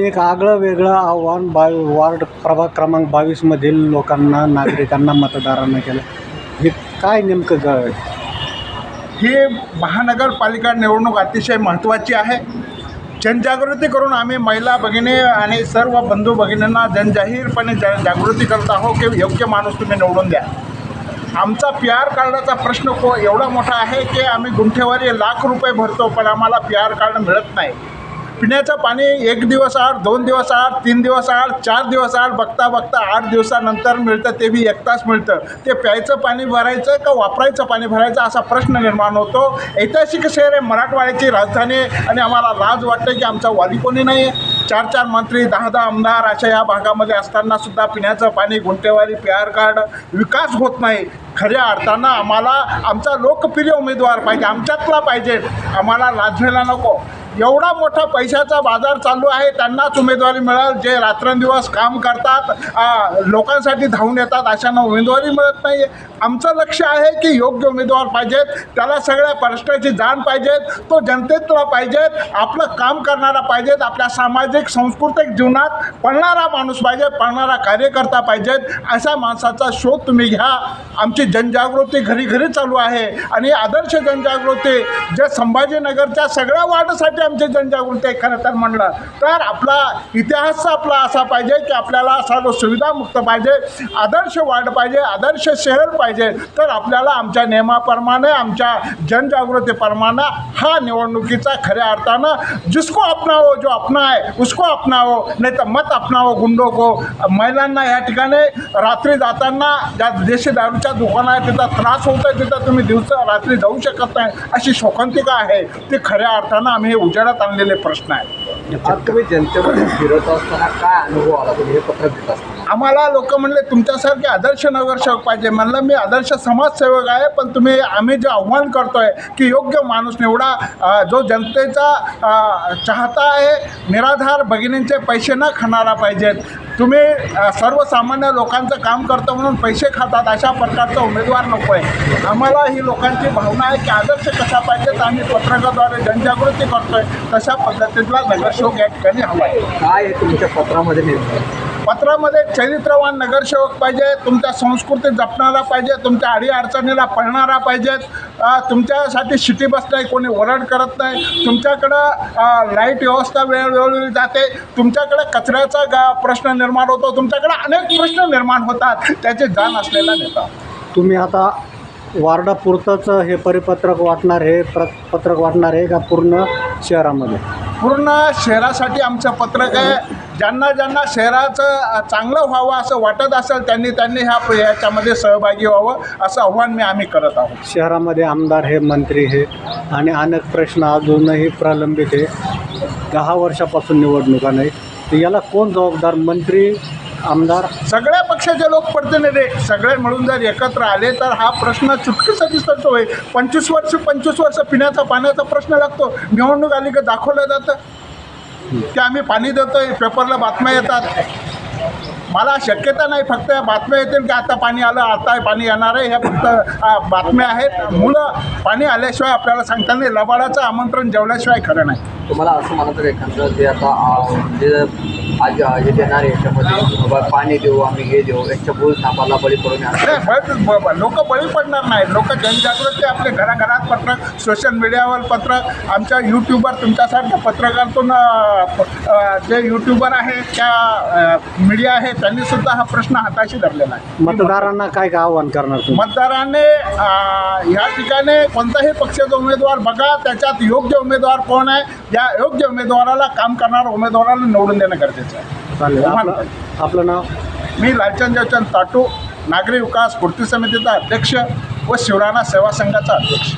एक आगळं वेगळं आव्हान वार्ड प्रभाग क्रमांक 22 मधील लोकांना, नागरिकांना, मतदारांना केलं. हे काय नेमकं ही महानगरपालिका निवडणूक अतिशय महत्त्वाची आहे. जनजागृती करून आम्ही महिला भगिनी आणि सर्व बंधू भगिनींना जनजाहीरपणे जागृती करत आहोत की योग्य माणूस तुम्ही निवडून द्या. आमचा PR कार्डाचा प्रश्न एवढा मोठा आहे की आम्ही गुंठेवारी लाख रुपये भरतो, पण आम्हाला PR कार्ड मिळत नाही. पिण्याचं पाणी 1 दिवस आड, 2 दिवस आड, 3 दिवस आड, 4 दिवस आड, बघता 8 दिवसानंतर मिळतं, ते बी 1 तास मिळतं. ते प्यायचं पाणी भरायचं का वापरायचं पाणी भरायचं असा प्रश्न निर्माण होतो. ऐतिहासिक शहर आहे, मराठवाड्याची राजधानी आहे आणि आम्हाला लाज वाटते की आमचा वाली कोणी नाही आहे. 4 मंत्री, 10 आमदार अशा या भागामध्ये असतानासुद्धा पिण्याचं पाणी, गुंठेवारी, PR कार्ड, विकास होत नाही. खऱ्या अर्थानं आम्हाला आमचा लोकप्रिय उमेदवार पाहिजे, आमच्यातला पाहिजे. आम्हाला लाजलेला नको. एवढा मोठा पैशाचा बाजार चालू आहे, त्यांनाच उमेदवारी मिळेल जे रात्रंदिवस काम करतात, लोकांसाठी धावून येतात, अशांना उमेदवारी मिळत नाही. आमचं लक्ष आहे की योग्य उमेदवार पाहिजेत, त्याला सगळ्या प्रश्नाची जाण पाहिजेत, तो जनतेतला पाहिजेत, आपलं काम करणारा पाहिजेत, आपल्या सामाजिक सांस्कृतिक जीवनात पळणारा माणूस पाहिजे, पळणारा कार्यकर्ता पाहिजेत. अशा माणसाचा शोध तुम्ही घ्या. आमची जनजागृती घरी घरी चालू आहे आणि आदर्श जनजागृती जे संभाजीनगरच्या सगळ्या वार्डसाठी आमची जनजागृती आहे. खरं तर म्हणलं तर आपला इतिहास आपला असा पाहिजे की आपल्याला सर्व सुविधामुक्त पाहिजे, आदर्श वार्ड पाहिजे, आदर्श शहर पाहिजे. तर आपल्याला आमच्या नियमाप्रमाणे, आमच्या जनजागृतीप्रमाणे हा निवडणुकीचा खऱ्या अर्थानं जिसको अपनावो, जो अपना है उसको अपनावो, नाही तर मत अपनावो गुंडो को. महिलांना या ठिकाणी रात्री जाताना ज्या देशी दारूच्या दुकानं आहेत तिथं त्रास होत आहे, तिथं तुम्ही रात्री जाऊ शकत नाही, अशी शोकांतिका आहे. ती खऱ्या अर्थानं आम्ही उजेडात आणलेले प्रश्न आहेत. आज तुम्ही जनतेमध्ये फिरत असताना काय अनुभव आला, तुम्ही हे पत्र देत असताना? आम्हाला लोक म्हणले तुमच्यासारखे आदर्श नगरसेवक पाहिजे. म्हणलं मी आदर्श समाजसेवक आहे, पण आम्ही जे आव्हान करतो आहे की योग्य माणूस निवडा, जो जनतेचा चाहता आहे, निराधार भगिनींचे पैसे न खाणारा पाहिजेत. तुम्ही सर्वसामान्य लोकांचं काम करतो म्हणून पैसे खातात अशा प्रकारचा उमेदवार नको आहे. आम्हाला ही लोकांची भावना आहे की आदर्श कसा पाहिजेत, आम्ही पत्रकाद्वारे जनजागृती करतो आहे, तशा पद्धतीतला नगरसेवक या ठिकाणी हवा आहे. काय आहे तुमच्या पत्रामध्ये नेमकं? पत्रामध्ये चरित्रवान नगरसेवक पाहिजे, तुमच्या संस्कृती जपणारा पाहिजे, तुमच्या अडीअडचणीला पळणारा पाहिजेत, तुमच्यासाठी शिटी बस नाही, कोणी ओरड करत नाही, तुमच्याकडं लाईट व्यवस्था वेळोवेळी जाते, तुमच्याकडे कचऱ्याचा प्रश्न निर्माण होतो, तुमच्याकडे अनेक प्रश्न निर्माण होतात, त्याचे जाण असलेला नेता. तुम्ही आता वार्डापुरतंच हे परिपत्रक वाटणार, हे पत्रक वाटणार आहे का पूर्ण शहरामध्ये? पूर्ण शहरासाठी आमचं पत्रक आहे. ज्यांना ज्यांना शहराचं चांगलं व्हावं असं वाटत असेल त्यांनी ह्याच्यामध्ये सहभागी व्हावं असं आव्हान आम्ही करत आहोत. शहरामध्ये आमदार हे, मंत्री हे आणि अनेक प्रश्न अजूनही प्रलंबित आहे. 10 वर्षापासून निवडणुका नाही, तर याला कोण जबाबदार? मंत्री, आमदार? सगळ्या पक्षाचे लोकप्रतिनिधी सगळे मिळून जर एकत्र आले तर हा प्रश्न चुटकीसाठी सुटतो आहे. 25 वर्ष पिण्याचा पाण्याचा प्रश्न लागतो. निवडणूक आली की दाखवलं जातं की आम्ही पाणी देतोय, पेपरला बातम्या येतात. मला शक्यता नाही फक्त बातम्या येतील की आता पाणी आलं, आता पाणी येणार आहे, ह्या फक्त बातम्या आहेत. मुलं पाणी आल्याशिवाय आपल्याला सांगता नाही. लबाडाचं आमंत्रण जेवल्याशिवाय खरं नाही. तुम्हाला असं म्हणत एखादं जे आता आज हे देणार आहे याच्यामध्ये पाणी देऊ, आम्ही हे देऊ, याच्या बोल नापाला बळी पडून लोक बळी पडणार नाही. लोक जनजागृती आपले घराघरात पत्रक, सोशल मीडियावर पत्रक, आमच्या यूट्यूबवर तुमच्यासारख्या पत्रकारातून जे यूट्यूबर आहे, त्या मीडिया आहे, त्यांनीसुद्धा हा प्रश्न हाताशी धरलेला आहे. मतदारांना काय आव्हान करणार? मतदारांनी ह्या ठिकाणी कोणताही पक्षाचा उमेदवार बघा, त्याच्यात योग्य उमेदवार कोण आहे, या योग्य उमेदवाराला, काम करणाऱ्या उमेदवाराला निवडून देणं गरजेचं आहे. चालेल. आपलं नाव? मी लालचंद देवचंद ताटू, नागरी विकास पूर्ती समितीचा अध्यक्ष व शिवराणा सेवा संघाचा अध्यक्ष.